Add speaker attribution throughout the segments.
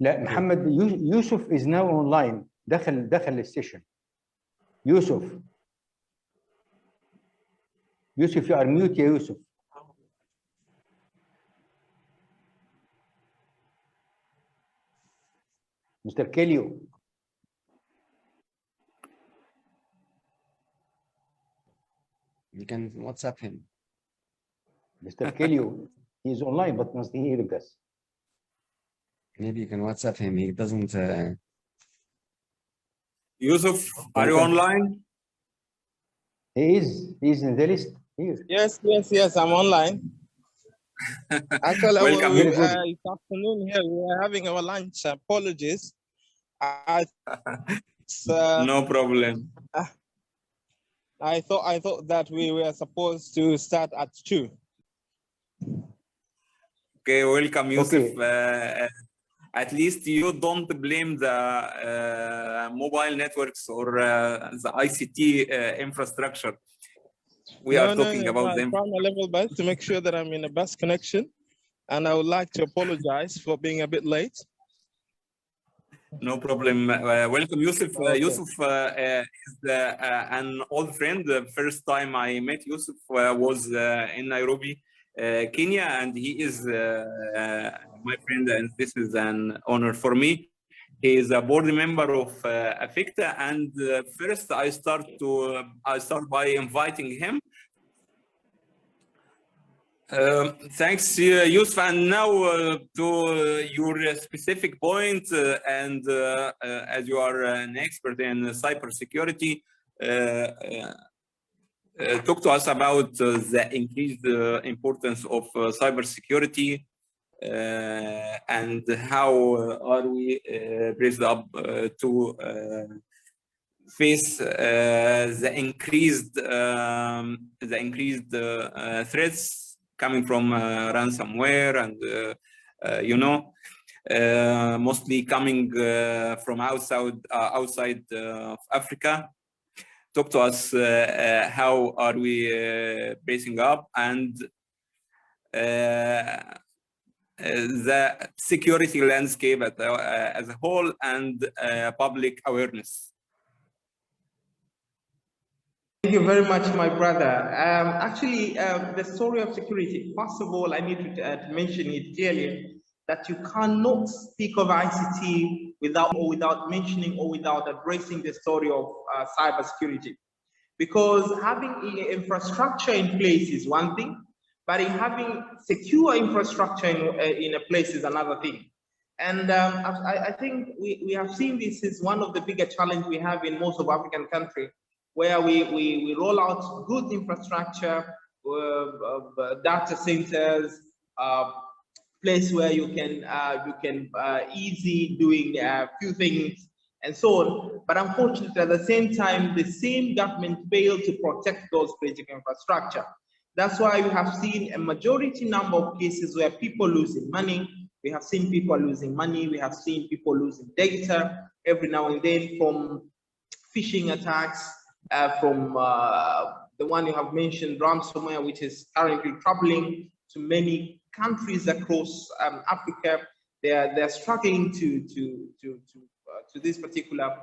Speaker 1: لا محمد يوسف is now online. دخل السيشن. يوسف you are mute يا يوسف. Mr. Kileo.
Speaker 2: You can WhatsApp him.
Speaker 1: Mr. Kileo, he is online but must hear us.
Speaker 2: Maybe you can WhatsApp him. He doesn't.
Speaker 3: Yusuf, are you online?
Speaker 1: He is in the list here.
Speaker 4: Yes, I'm online. Actually,
Speaker 3: Welcome.
Speaker 4: this afternoon here, we are having our lunch. Apologies.
Speaker 3: No problem.
Speaker 4: I thought that we were supposed to start at 2.
Speaker 3: Okay, welcome, Yusuf.
Speaker 1: Okay.
Speaker 3: At least you don't blame the mobile networks or the ICT infrastructure. We are talking about them.
Speaker 4: I'm trying my level best to make sure that I'm in the best connection. And I would like to apologize for being a bit late.
Speaker 3: No problem. Welcome, Yusuf.
Speaker 4: Okay.
Speaker 3: Yusuf is an old friend. The first time I met Yusuf was in Nairobi, Kenya, and he is my friend, and this is an honor for me. He is a board member of Ict, and first I start by inviting him. Thanks, Yusuf. And now to your specific point, and as you are an expert in cybersecurity, talk to us about the increased importance of cybersecurity and how are we raised up to face the increased threats coming from ransomware and mostly coming from outside of Africa. Talk to us how are we bracing up, and the security landscape as a whole, and public awareness.
Speaker 5: Thank you very much, my brother. Actually, the story of security, first of all, I need to mention it clearly, that you cannot speak of ICT without mentioning or without addressing the story of cybersecurity. Because having infrastructure in place is one thing, but having secure infrastructure in a place is another thing. And I think we have seen this is one of the bigger challenges we have in most of African countries, where we roll out good infrastructure, data centers, place where you can easy doing a few things and so on. But unfortunately, at the same time, the same government failed to protect those critical infrastructure. That's why you have seen a majority number of cases where people losing money. We have seen people losing money. We have seen people losing data every now and then from phishing attacks, from the one you have mentioned, ransomware, which is currently troubling to many countries across Africa. They're struggling to this particular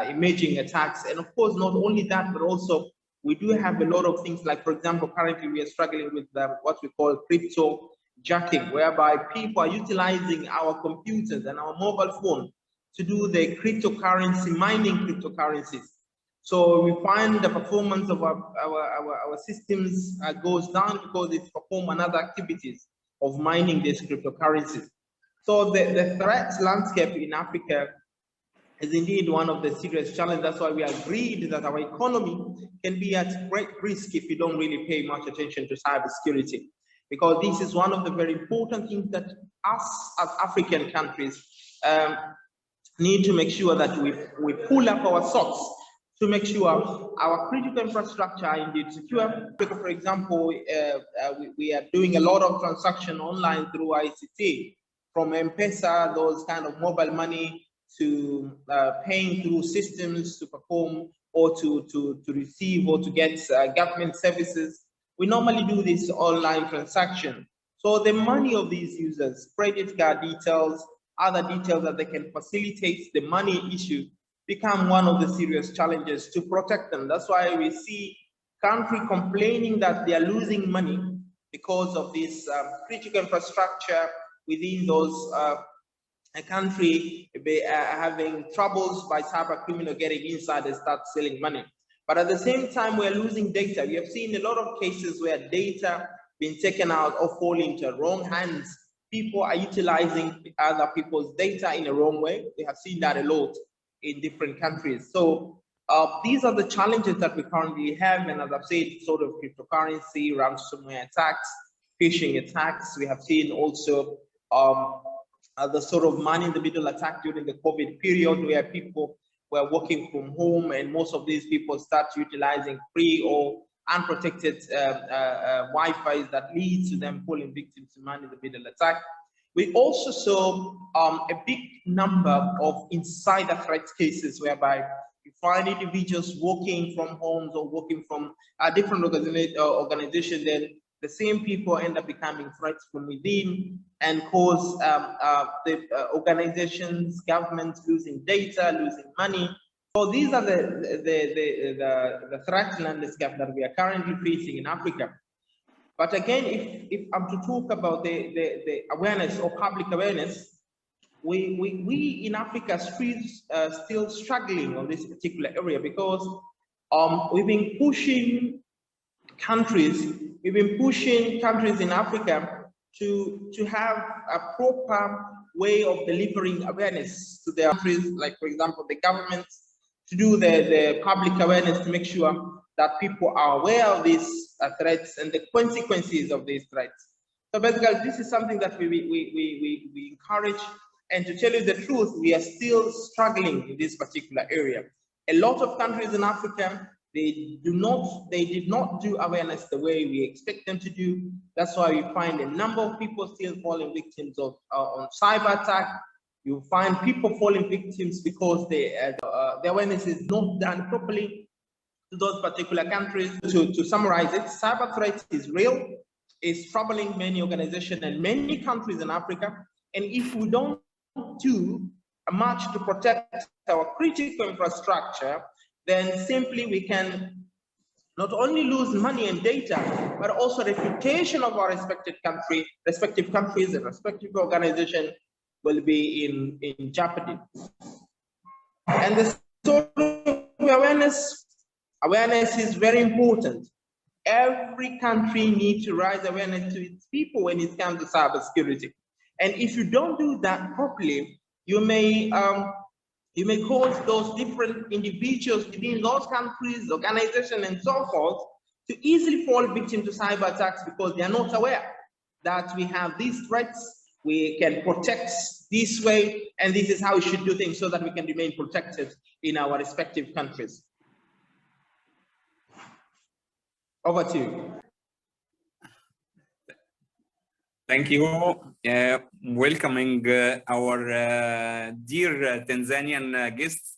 Speaker 5: emerging attacks. And of course, not only that, but also we do have a lot of things like, for example, currently we are struggling with what we call crypto jacking, whereby people are utilizing our computers and our mobile phone to do the cryptocurrency, mining cryptocurrencies. So we find the performance of our systems goes down because it's perform another activities of mining these cryptocurrencies. So the threat landscape in Africa is indeed one of the serious challenges. That's why we agreed that our economy can be at great risk if you don't really pay much attention to cybersecurity, because this is one of the very important things that us as African countries need to make sure that we pull up our socks to make sure our critical infrastructure are indeed secure. For example, we are doing a lot of transaction online through ICT, from M-Pesa, those kind of mobile money, to paying through systems to perform or to receive or to get government services. We normally do this online transaction. So the money of these users, credit card details, other details that they can facilitate the money issue become one of the serious challenges to protect them. That's why we see countries complaining that they are losing money because of this critical infrastructure within those a country having troubles by cyber criminal getting inside and start selling money. But at the same time, we're losing data. We have seen a lot of cases where data being taken out or fall into wrong hands. People are utilizing other people's data in a wrong way. We have seen that a lot in different countries. So these are the challenges that we currently have. And as I've said, sort of cryptocurrency, ransomware attacks, phishing attacks. We have seen also the sort of man-in-the-middle attack during the COVID period, where people were working from home, and most of these people start utilizing free or unprotected Wi-Fi that leads to them falling victim to man-in-the-middle attack. We also saw a big number of insider threat cases whereby you find individuals working from homes or working from a different organization, then the same people end up becoming threats from within and cause the organizations, governments losing data, losing money. So these are the threat landscape that we are currently facing in Africa. But again, if I'm to talk about the awareness or public awareness, we in Africa still struggling on this particular area, because we've been pushing countries in Africa to have a proper way of delivering awareness to their countries, like for example the governments, to do the public awareness to make sure that people are aware of these threats and the consequences of these threats. So basically, this is something that we encourage. And to tell you the truth, we are still struggling in this particular area. A lot of countries in Africa, they did not do awareness the way we expect them to do. That's why we find a number of people still falling victims of on cyber attack. You find people falling victims because the awareness is not done properly to those particular countries. To summarize it, cyber threat is real, it's troubling many organizations and many countries in Africa. And if we don't do much to protect our critical infrastructure, then simply we can not only lose money and data, but also reputation of our respective countries and respective organization will be in jeopardy. And the sort of awareness is very important. Every country needs to raise awareness to its people when it comes to cybersecurity. And if you don't do that properly, you may cause those different individuals within those countries, organizations, and so forth to easily fall victim to cyber attacks because they are not aware that we have these threats, we can protect this way, and this is how we should do things so that we can remain protected in our respective countries. Over to you.
Speaker 3: Thank you. Welcoming our dear Tanzanian guests.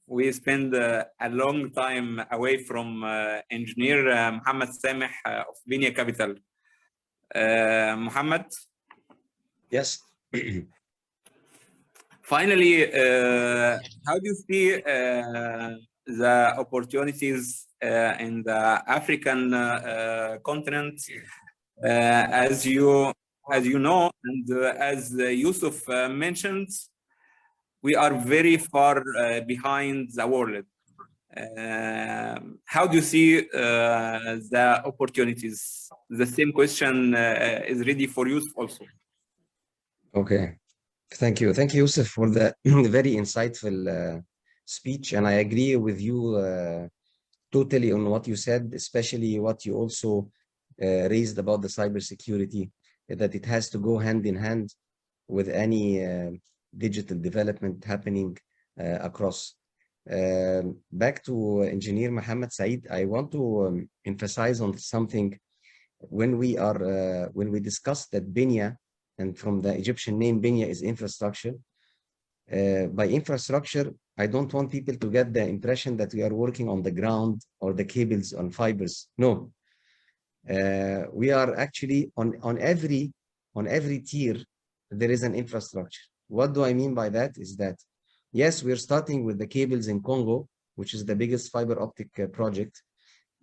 Speaker 3: We spend a long time away from engineer Muhammad Sameh of Benia Capital. Muhammad?
Speaker 2: Yes.
Speaker 3: Finally, how do you see the opportunities in the African continent? As you know, and as Yusuph mentioned, we are very far behind the world. How do you see the opportunities? The same question is ready for Yusuph also.
Speaker 2: Okay. Thank you, Yusuph, for the very insightful speech, and I agree with you totally on what you said, especially what you also raised about the cybersecurity, that it has to go hand in hand with any digital development happening across. Back to Engineer Mohammed Said, I want to emphasize on something. When we discuss that Benia, and from the Egyptian name, Benia is infrastructure. By infrastructure, I don't want people to get the impression that we are working on the ground or the cables on fibers. No. We are actually on every tier there is an infrastructure. What do I mean by that? Is that, yes, we're starting with the cables in Congo, which is the biggest fiber optic project.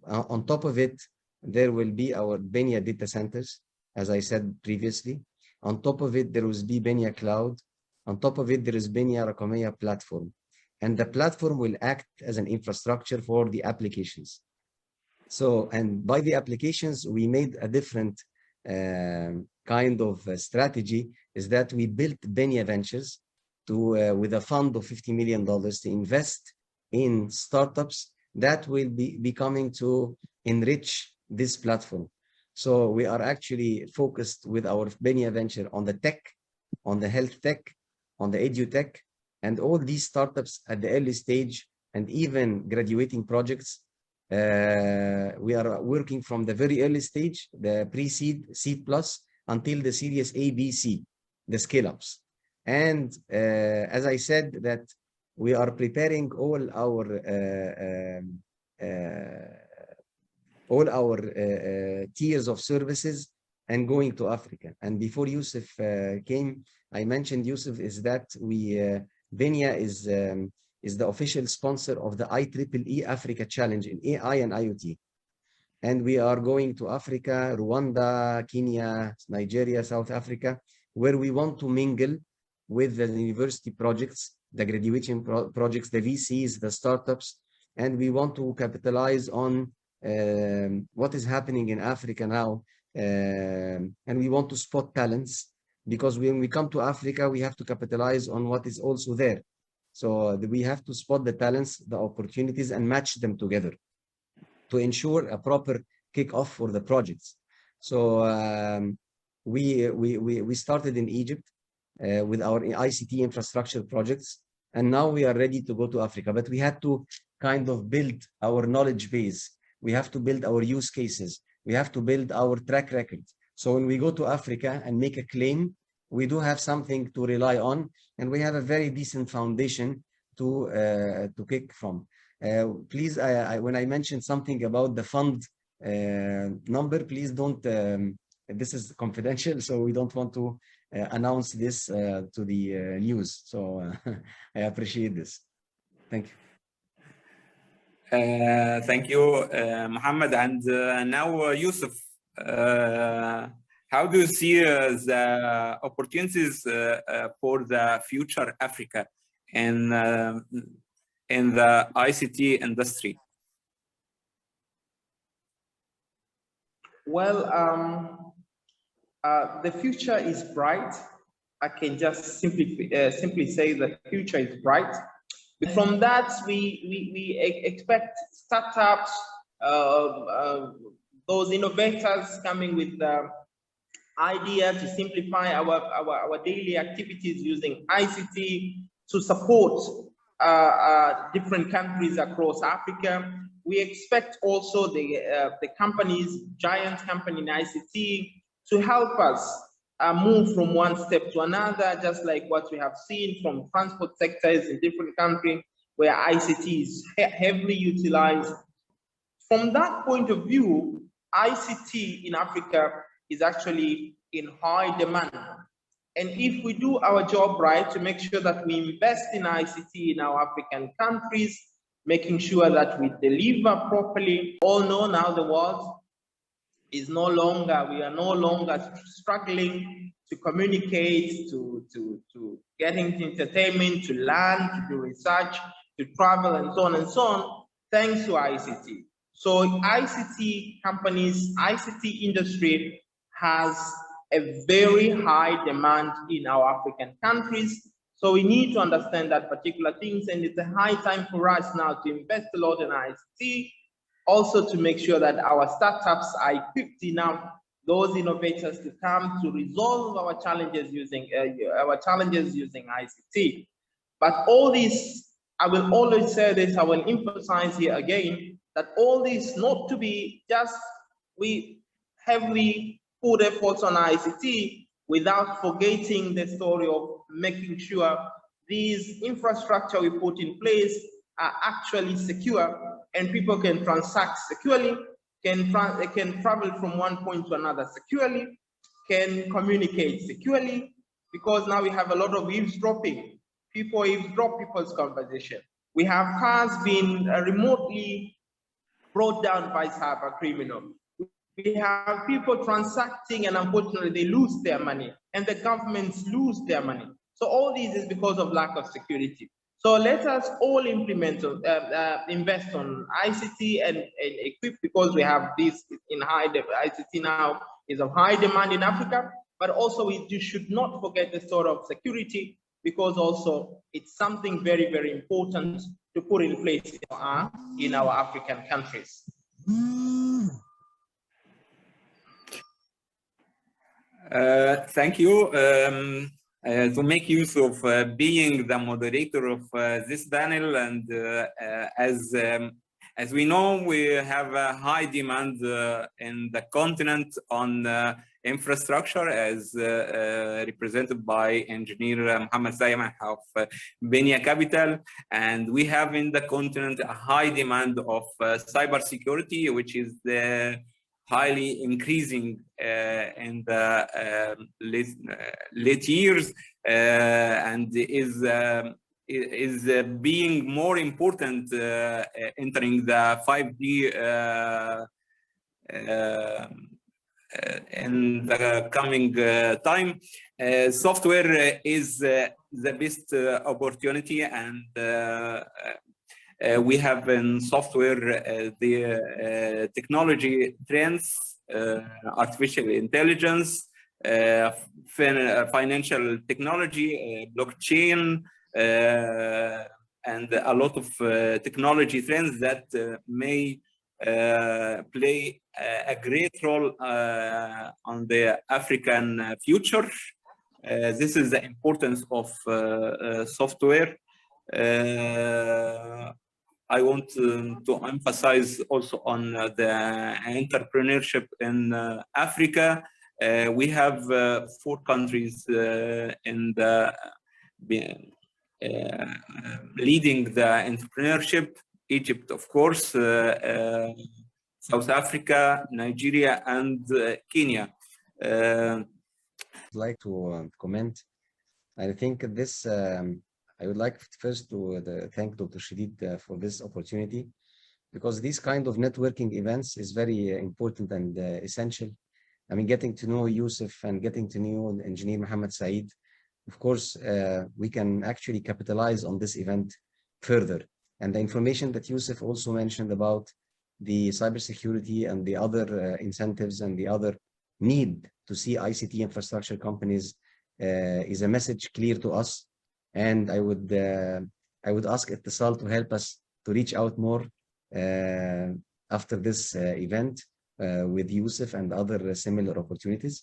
Speaker 2: On top of it, there will be our Benya data centers, as I said previously. On top of it, there will be Benya Cloud. On top of it, there is Benya Rakamea platform. And the platform will act as an infrastructure for the applications. So, and by the applications, we made a different kind of strategy, is that we built Benya Ventures to, with a fund of $50 million to invest in startups that will be coming to enrich this platform. So we are actually focused with our Benya venture on the tech, on the health tech, on the edu tech, and all these startups at the early stage and even graduating projects. We are working from the very early stage, the pre-seed, seed plus, until the series A, B, C, the scale-ups. And as I said, that we are preparing all our tiers of services and going to Africa. And before Yusuph came, I mentioned, Yusuph, is that Benya is the official sponsor of the IEEE Africa Challenge in AI and IoT. And we are going to Africa, Rwanda, Kenya, Nigeria, South Africa, where we want to mingle with the university projects, the graduation projects, the VCs, the startups, and we want to capitalize on what is happening in Africa now. And we want to spot talents, because when we come to Africa, we have to capitalize on what is also there. So we have to spot the talents, the opportunities, and match them together to ensure a proper kickoff for the projects. So we started in Egypt with our ICT infrastructure projects, and now we are ready to go to Africa. But we had to kind of build our knowledge base. We have to build our use cases. We have to build our track record. So when we go to Africa and make a claim, we do have something to rely on, and we have a very decent foundation to kick from. Please, when I mentioned something about the fund number, please don't, this is confidential, so we don't want to announce this to the news. So I appreciate this. Thank you.
Speaker 3: Thank you, Mohammed. And now, Yusuph, how do you see the opportunities for the future Africa in the ICT industry?
Speaker 5: Well, the future is bright. I can just simply say the future is bright. From that, we expect startups, those innovators coming with the idea to simplify our daily activities using ICT to support different countries across Africa. We expect also the companies, giant company in ICT, to help us move from one step to another, just like what we have seen from transport sectors in different countries where ICT is heavily utilized. From that point of view, ICT in Africa is actually in high demand. And if we do our job right to make sure that we invest in ICT in our African countries, making sure that we deliver properly, all know now the world is no longer, we are no longer struggling to communicate, to get into entertainment, to learn, to do research, to travel, and so on and so on, thanks to ICT. So ICT companies, ICT industry has a very high demand in our African countries. So we need to understand that particular things, and it's a high time for us now to invest a lot in ICT, also to make sure that our startups are equipped enough, those innovators, to come to resolve our challenges using ICT. But all this, I will always say this, I will emphasize here again, that all this not to be just, we heavily put efforts on ICT without forgetting the story of making sure these infrastructure we put in place are actually secure, and people can transact securely, can travel from one point to another securely, can communicate securely, because now we have a lot of eavesdropping. People eavesdrop people's conversation. We have cars being remotely brought down by cyber criminals. We have people transacting, and unfortunately they lose their money, and the governments lose their money. So all this is because of lack of security. So let us all implement, invest on ICT and equip, because we have this in ICT now is of high demand in Africa, but also we should not forget the sort of security, because also it's something very, very important to put in place in our African countries.
Speaker 3: Thank you. To make use of being the moderator of this panel, and as we know, we have a high demand in the continent on infrastructure, as represented by Engineer Mohammed Saimah of Benia Capital, and we have in the continent a high demand of cybersecurity, which is highly increasing in the late years, and is being more important entering the 5G in the coming time. Software is the best opportunity, and we have in software the technology trends, artificial intelligence, financial technology, blockchain, and a lot of technology trends that may play a great role on the African future. This is the importance of software. I want to emphasize also on the entrepreneurship in Africa. We have 4 countries in the leading the entrepreneurship: Egypt, of course, South Africa, Nigeria, and Kenya.
Speaker 2: I'd like to comment. I think this. I would like first to thank Dr. Shadid for this opportunity, because these kind of networking events is very important and essential. I mean, getting to know Yusuph and getting to know Engineer Mohammed Saeed, of course, we can actually capitalize on this event further. And the information that Yusuph also mentioned about the cybersecurity and the other incentives and the other need to see ICT infrastructure companies is a message clear to us. And I would ask Ittisal to help us to reach out more after this event with Yusuph and other similar opportunities.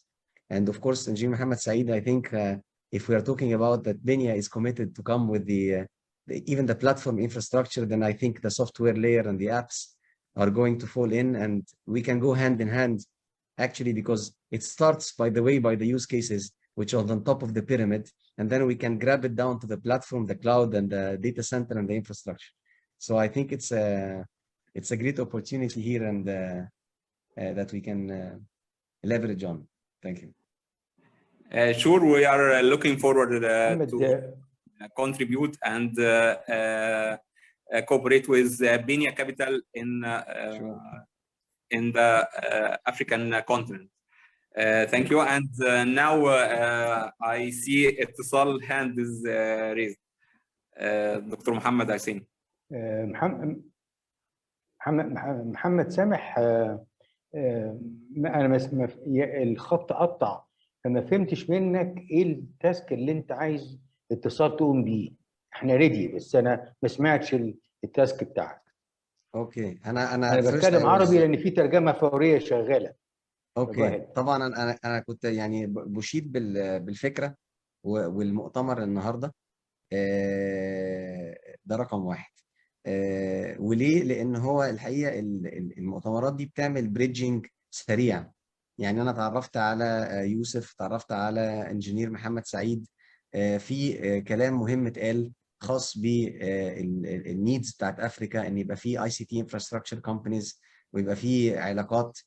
Speaker 2: And of course, Engineer Mohammed Saeed, I think if we are talking about that Benia is committed to come with even the platform infrastructure, then I think the software layer and the apps are going to fall in, and we can go hand in hand, actually, because it starts, by the way, by the use cases, which are on top of the pyramid, and then we can grab it down to the platform, the cloud, and the data center and the infrastructure. So I think it's a great opportunity here, and that we can leverage on. Thank you.
Speaker 3: Sure, we are looking forward to contribute and cooperate with Benia Capital in the African continent. Thank you. And now I see Ittisal hand is raised. Dr. Mohammed, I think.
Speaker 1: محمد سامح، انا الخط قطع، فما فهمتش منك ايه التاسك اللي انت عايز اتصال تقوم بيه. احنا ريدي، بس انا ما سمعتش التاسك بتاعك.
Speaker 2: اوكي، انا
Speaker 1: بتكلم عربي لان في ترجمه فوريه شغاله.
Speaker 2: اوكي، طبعا انا كنت يعني بشيد بالفكره والمؤتمر النهارده. ده رقم 1. وليه؟ لان هو الحقيقه المؤتمرات دي بتعمل بريدجنج سريع. يعني انا تعرفت على يوسف، تعرفت على انجينير محمد سعيد، في كلام مهم اتقال خاص بالنيدز بتاعت افريكا، ان يبقى في ICT infrastructure companies ويبقى في علاقات،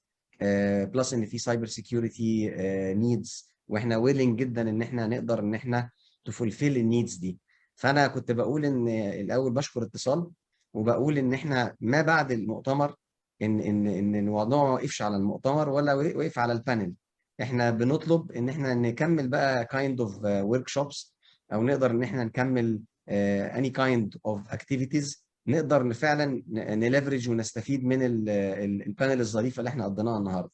Speaker 2: بلس ان في سايبر سيكيورتي نيدز واحنا ويلنج جدا ان احنا نقدر ان احنا تفولفيل النيدز دي. فانا كنت بقول ان الاول بشكر اتصال، وبقول ان احنا ما بعد المؤتمر ان الموضوع ما وقفش على المؤتمر ولا وقف على البانل. احنا بنطلب ان احنا نكمل بقى kind of workshops، او نقدر ان احنا نكمل any kind of activities نقدر فعلا نليفرج ونستفيد من البانل الظريفه اللي احنا قضيناها النهارده.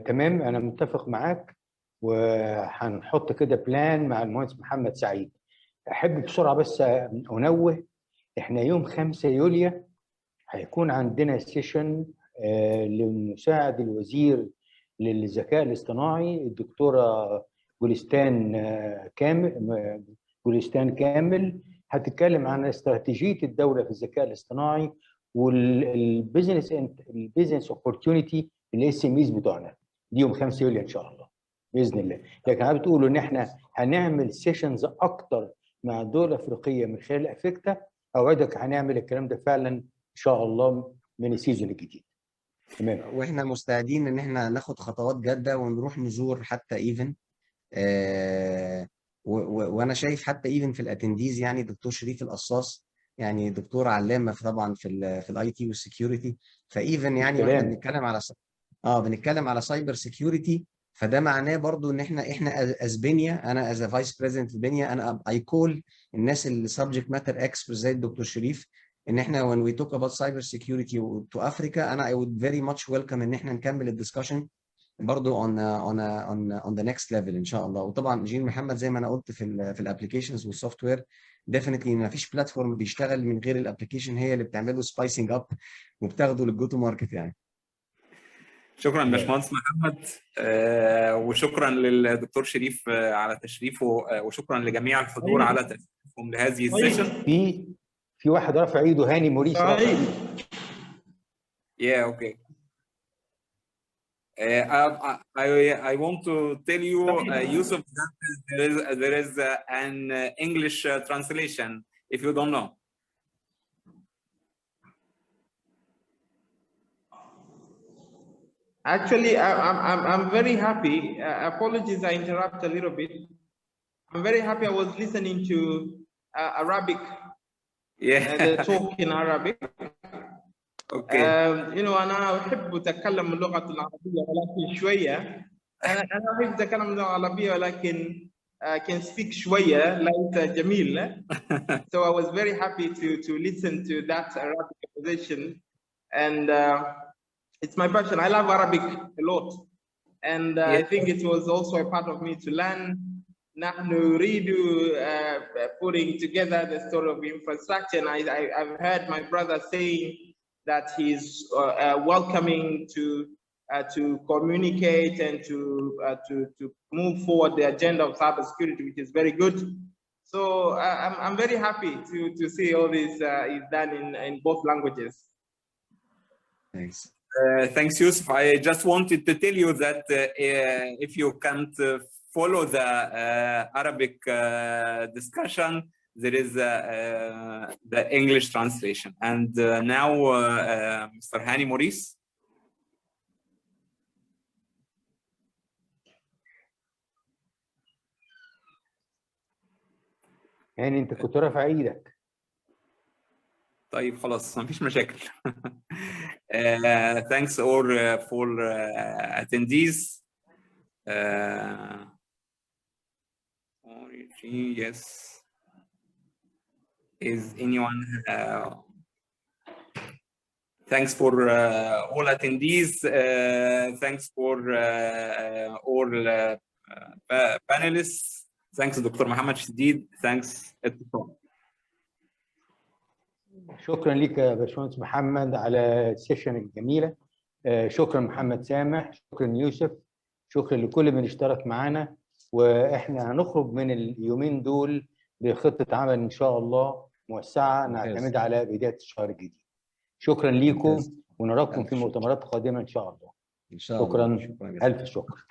Speaker 1: تمام، انا متفق معاك، وهنحط كده بلان مع المهندس محمد سعيد. احب بسرعه بس انوه، احنا يوم 5 يوليو هيكون عندنا سيشن لمساعد الوزير للذكاء الاصطناعي الدكتوره جولستان كامل هتتكلم عن استراتيجيه الدوله في الذكاء الاصطناعي والبيزنس اوبورتيونيتي الاس ام ايز بتوعنا. دي يوم 5 يوليو ان شاء الله باذن الله. لكن حابب تقولوا ان احنا هنعمل سيشنز اكتر مع الدول الافريقيه من خلال افكتا، اوعدك هنعمل الكلام ده فعلا ان شاء الله من السيزون الجديد. تمام.
Speaker 2: واحنا مستعدين ان احنا ناخد خطوات جاده ونروح نزور حتى ايفن وانا شايف حتى ايفن في الاتنديز، يعني دكتور شريف القصاص يعني دكتور علامه طبعا في الاي تي والسكيورتي. فايفن يعني واحنا بنتكلم على بنتكلم على سايبر سكيورتي، فده معناه برضو ان احنا از بنيا، انا از فايس بريزيدنت في بنيا، انا اي كول الناس اللي سبجكت ماتر اكسبرت زي الدكتور شريف ان احنا when we talk about cyber security to Africa، انا I would very much welcome ان احنا نكمل الدسكشن برضو on the next level ان شاء الله. وطبعا جين محمد زي ما انا قلت في الابلكيشنز والسوفت وير، ديفينتلي ما فيش بلاتفورم بيشتغل من غير الابلكيشن هي اللي بتعمله سبايسنج اب وبتاخده للجو تو ماركت يعني.
Speaker 3: شكرا باشمهندس محمد، وشكرا للدكتور شريف على تشريفه، وشكرا لجميع الحضور على تشريفهم لهذه السيشن.
Speaker 1: في واحد رافع ايده، هاني موريس رافع ايده.
Speaker 3: Yeah, okay. I want to tell you, Yusuph, that there is an English translation if you don't know.
Speaker 5: Actually, I'm very happy. Apologies, I interrupt a little bit. I'm very happy. I was listening to Arabic.
Speaker 3: Yeah.
Speaker 5: The talk in Arabic.
Speaker 3: Okay.
Speaker 5: You know, أنا أحب أتكلم اللغة العربية ولكن شوية. أنا أحب أتكلم اللغة العربية ولكن can speak شوية ليس جميل. So I was very happy to listen to that Arabic conversation, and it's my passion. I love Arabic a lot, and I think it was also a part of me to learn. نحن نريد putting together the story of infrastructure, and I've heard my brother saying that he's welcoming to communicate and to move forward the agenda of cybersecurity, which is very good. So I'm very happy to see all this is done in both languages.
Speaker 2: Thanks.
Speaker 3: Thanks, Yusuph. I just wanted to tell you that if you can't follow the Arabic discussion, there is the English translation. And now, Mr. Hani Maurice.
Speaker 1: يعني انت كنت رافع ايدك.
Speaker 3: طيب خلاص، ما فيش مشاكل. Thanks all for attendees. Yes. Is anyone? Thanks for all attendees. Thanks for all panelists. Thanks Dr. Mohammed Shadid. Thanks اتصال.
Speaker 1: شكرا لك يا باشمهندس محمد على السيشن الجميله. شكرا محمد سامح، شكرا يوسف، شكرا لكل من اشترك معنا. واحنا هنخرج من اليومين دول بخطه عمل ان شاء الله موسعه نعتمد على بدايه الشهر الجديد. شكرا لكم ونراكم في مؤتمرات قادمه ان شاء الله.
Speaker 2: ان شاء الله.
Speaker 1: شكرا، الف شكر.